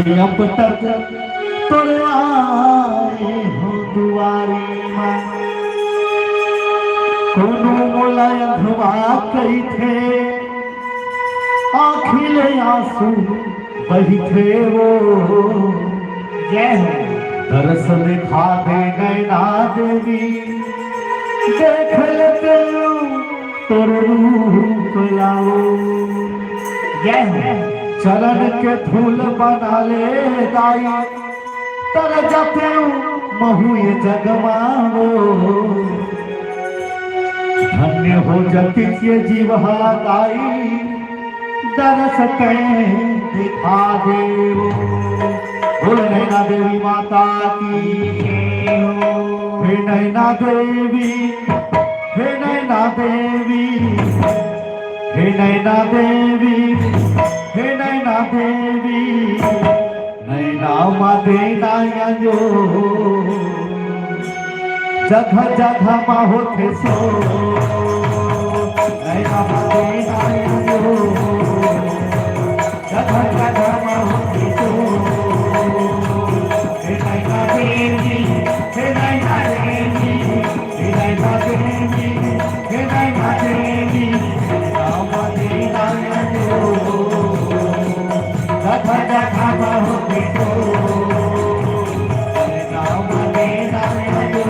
अब तक तोरे आए हो दुआरी में कोनो मोलाय धवा कही थे आखिले आंसू बही थे वो जय हो दरस दिखा दे नैना देवी देख लेते तोर रूप लाओ जय हो चरण के धूल बना ले दाई तर जपे महू ये जगमाओ धन्य हो जति ये जीवा दाई दरस के दिखा दे बोल नैना देवी माता की हे नैना देवी हे नैना देवी हे नैना देवी हे नैना देवी नैना देना जो जगह जगह मा होते सो नैना देना जो जगह जगह मा होते सो हे नैना देवी हे नैना देवी हे नैना देवी हे नैना देवी नैना देना जो जगह जगह मा होते सो नैना देना जो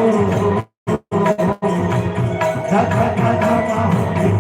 जगह जगह मा होते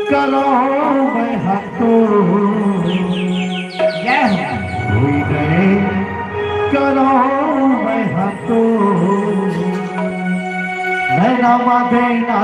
करो मैं हटो हुई गए करो मैं हटो नैना देना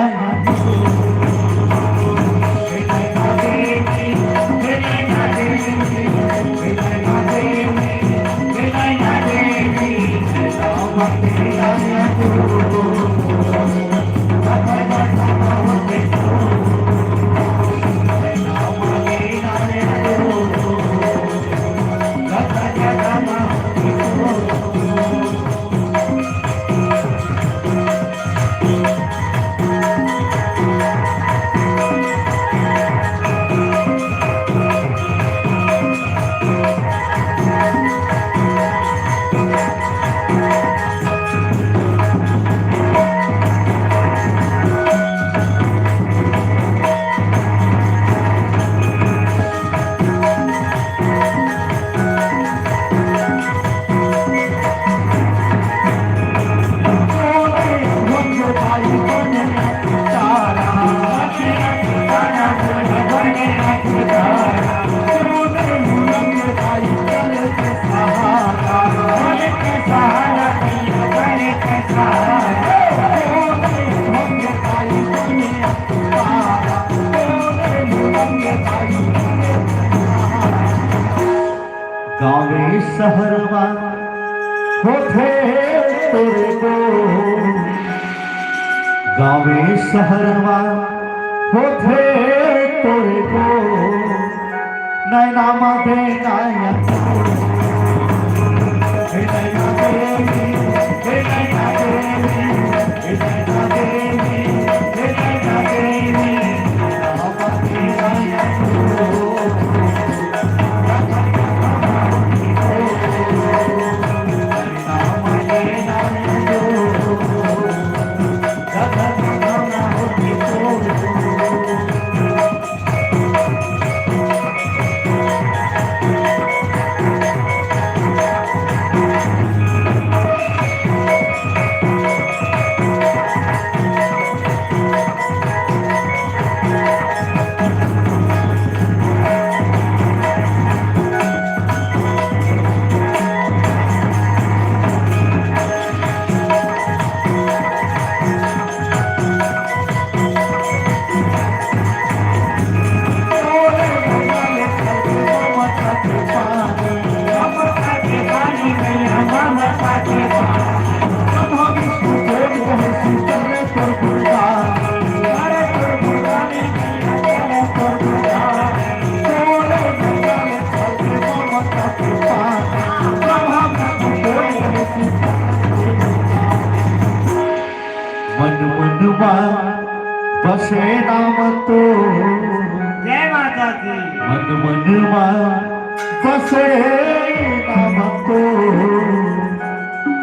गावे शहरवा होठे तोरे को गावे शहरवा होठे तोरे को नैना देना हे नैना देवी हे नैना देवी हे नैना देवी हे नैना देवी મનમાં બસે નામ તો જય માતાજી મનમાં બસે નામ તો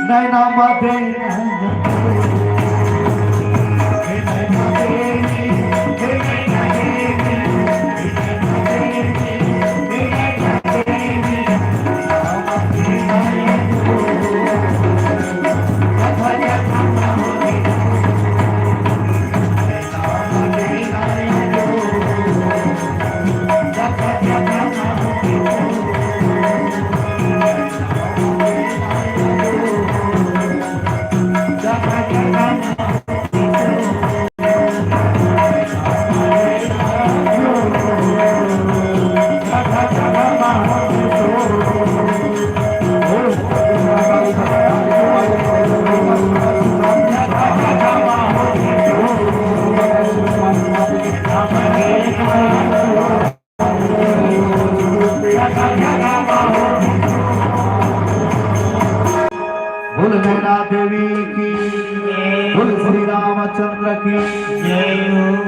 નયનામાં દે बोल नैना देवी की बोल श्री रामचंद्र की जय हो